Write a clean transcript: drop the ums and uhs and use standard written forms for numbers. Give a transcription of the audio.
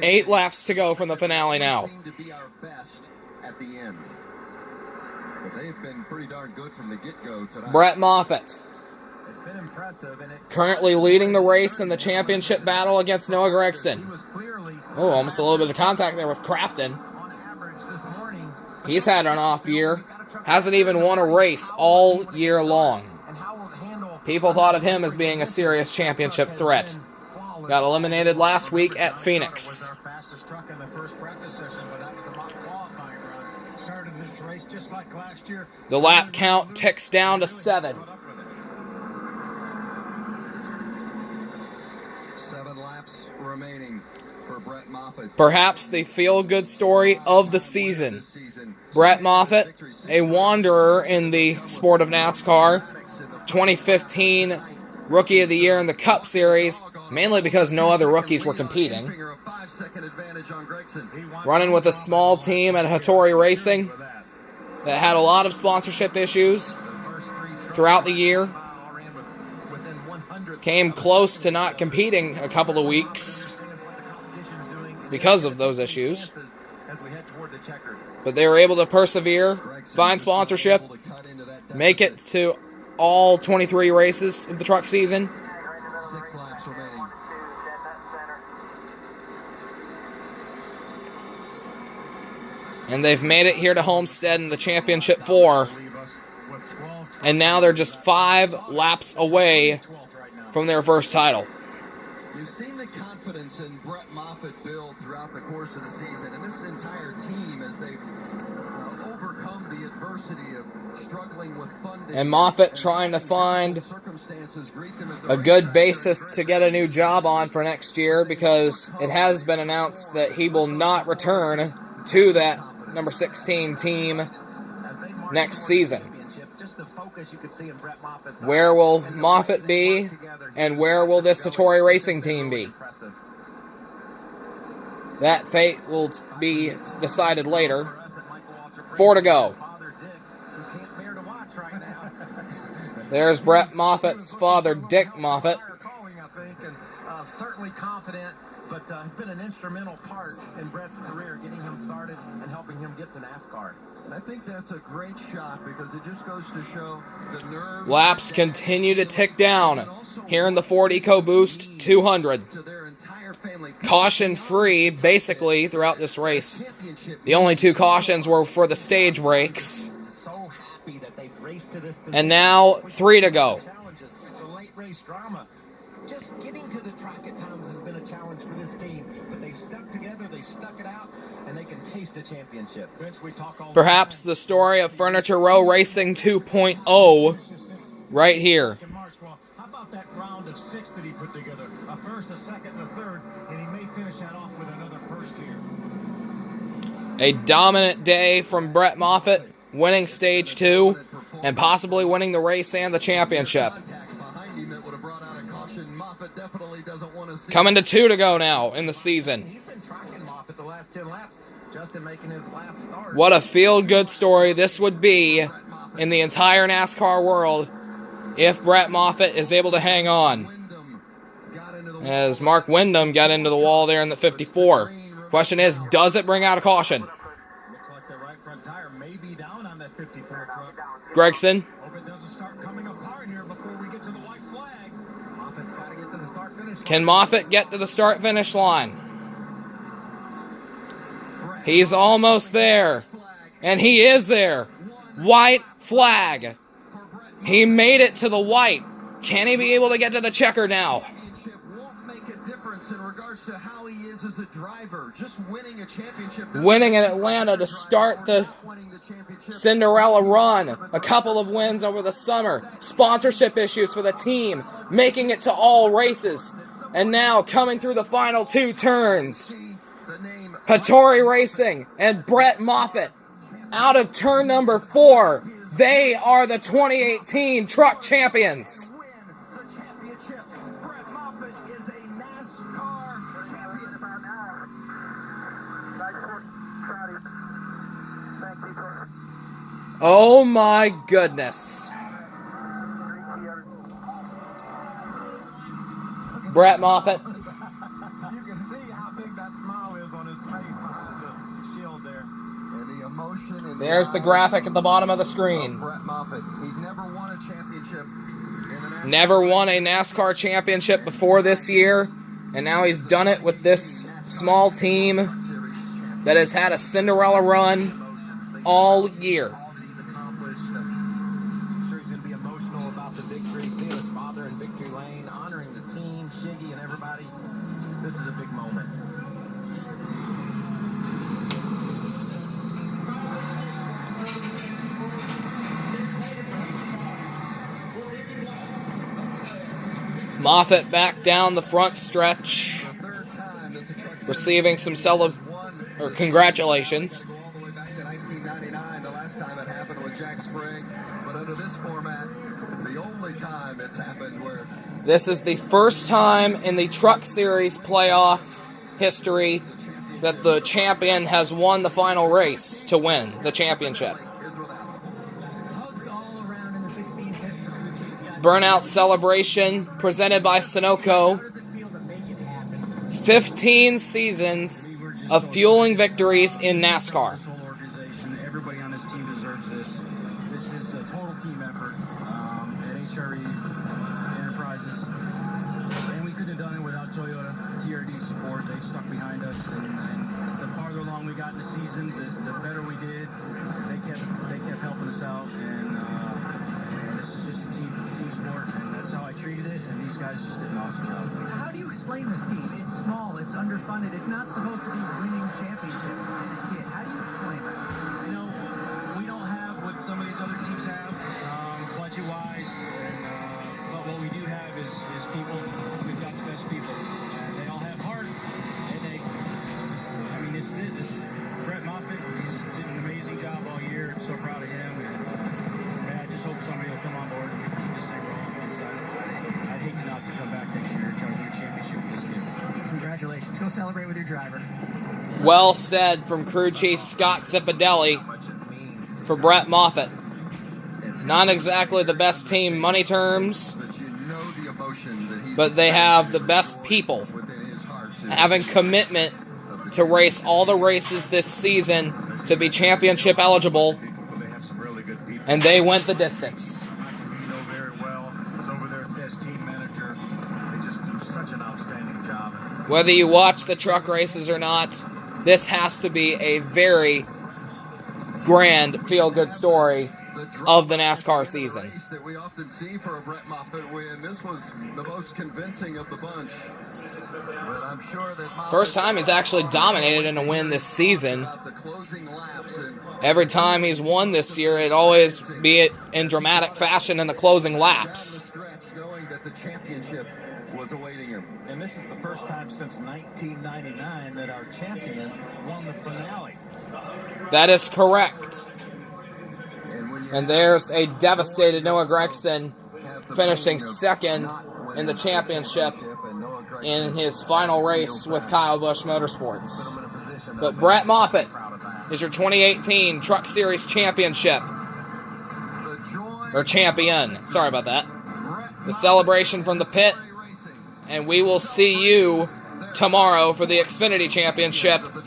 8 laps to go from the finale now. Brett Moffitt currently leading the race in the championship battle against Noah Gragson. Oh, almost a little bit of contact there with Crafton. He's had an off year. Hasn't even won a race all year long. People thought of him as being a serious championship threat. Got eliminated last week at Phoenix. The lap count ticks down to 7. 7 laps remaining for Brett Moffitt. Perhaps the feel-good story of the season. Brett Moffitt, a wanderer in the sport of NASCAR. 2015 Rookie of the Year in the Cup Series, mainly because no other rookies were competing. Running with a small team at Hattori Racing that had a lot of sponsorship issues throughout the year. Came close to not competing a couple of weeks because of those issues. But they were able to persevere, find sponsorship, make it to all 23 races of the truck season. 6 laps remaining. And they've made it here to Homestead in the Championship 4. And now they're just 5 laps away from their first title. You've seen the confidence in Brett Moffitt build throughout the course of the season, and this entire team as they've overcome the adversity of struggling with funding. And Moffitt trying to find a good basis to get a new job on for next year, because it has been announced that he will not return to that number 16 team next season. Where will Moffitt be, and where will this Hattori Racing team be? That fate will be decided later. 4 to go. There's Brett Moffitt's father, Dick Moffitt. Certainly confident, but has been an instrumental part in Brett's career, getting him started and helping him get to NASCAR. And I think that's a great shot, because it just goes to show the nerve. Laps continue to tick down here in the Ford EcoBoost 200. Caution free basically throughout this race. The only 2 cautions were for the stage brakes. And now 3 to go. The late race drama. Just getting to the track at times has been a challenge for this team, but they stuck together, they stuck it out, and they can taste a championship. Perhaps the story of Furniture Row Racing 2.0 right here. How about that round of 6 that he put together? A first, a second, and a third, and he may finish that off with another first here. A dominant day from Brett Moffitt, winning stage 2 and possibly winning the race and the championship. Coming to 2 to go now in the season. What a feel-good story this would be in the entire NASCAR world if Brett Moffitt is able to hang on. As Mark Windham got into the wall there in the 54. Question is, does it bring out a caution? Looks like the right front tire may be down on that 54 truck. Gragson. Hope it doesn't start coming apart here before we get to the white flag. Moffitt's got to get to the start-finish line. Can Moffitt get to the start-finish line? He's almost there. And he is there. White flag. He made it to the white. Can he be able to get to the checker now? In regards to how he is as a driver, just winning a championship. Winning in Atlanta to start the Cinderella run. A couple of wins over the summer. Sponsorship issues for the team. Making it to all races. And now coming through the final 2 turns. Hattori Racing and Brett Moffitt out of turn number 4. They are the 2018 truck champions. Oh my goodness. Brett Moffitt emotion in There's the graphic at the bottom of the screen. Brett Moffitt. He's never won a championship. Never won a NASCAR championship before this year, and now he's done it with this small team that has had a Cinderella run all year. All that he's accomplished. I'm sure he's going to be emotional about the victory, seeing his father in victory lane, honoring the team, Shiggy, and everybody. This is a big moment. Moffitt back down the front stretch, receiving some congratulations. Go all the way back to 1999, the last time it happened with Jack Sprague. But under this format, the only time it's happened where This is the first time in the Truck Series playoff history that the champion has won the final race to win the championship. Burnout celebration presented by Sunoco. 15 seasons of fueling victories in NASCAR. This whole organization, everybody on this team deserves this. This is a total team effort at HRE Enterprises. And we couldn't have done it without Toyota TRD support. They stuck behind us. And the farther along we got in the season, the better we did. They kept helping us out. And this is just a team sport. And that's how I treated it. And these guys just did an awesome job. How do you explain this team? It's small, it's underfunded, it's not supposed to be winning championships, and it did. How do you explain that? You know, we don't have what some of these other teams have, budget-wise, but what we do have is people. We've got the best people, and they all have heart. And this is it. Brett Moffitt, he's did an amazing job all year. I'm so proud of him, and I just hope somebody will come on board and keep this thing rolling. I'd hate not to come back next year and try to win a championship with this kid. Congratulations. Go celebrate with your driver. Well said from crew chief Scott Zipadelli for Brett Moffitt. Not exactly the best team money terms, but you know the emotion that he's but they have the best people, within his heart to having commitment to race all the races this season to be championship eligible, They have some really good people. and they went the distance. You know very well. It's over there as team manager. They just do such an outstanding job. Whether you watch the truck races or not, this has to be a very grand feel-good story of the NASCAR season. race that we often see for a Brett Moffitt win. This was the most convincing of the bunch. But I'm sure that Moffitt First time he's actually dominated in a win this season. about the closing laps and Every time he's won this year, it always be it in dramatic fashion in the closing laps. stretch knowing that the championship was awaiting him. And this is the first time since 1999 that our champion won the finale. That is correct. And when you And there's a devastated Noah Gragson have the finishing feeling of second not winning in the championship and Noah Gragson in his final race with Kyle Busch Motorsports. In a position that But Brett Moffitt proud of that. is your 2018 Truck Series championship, the joy or champion. Sorry about that. Brett The celebration from the pit, Hattori Racing and we will see you tomorrow for the Xfinity Championship of the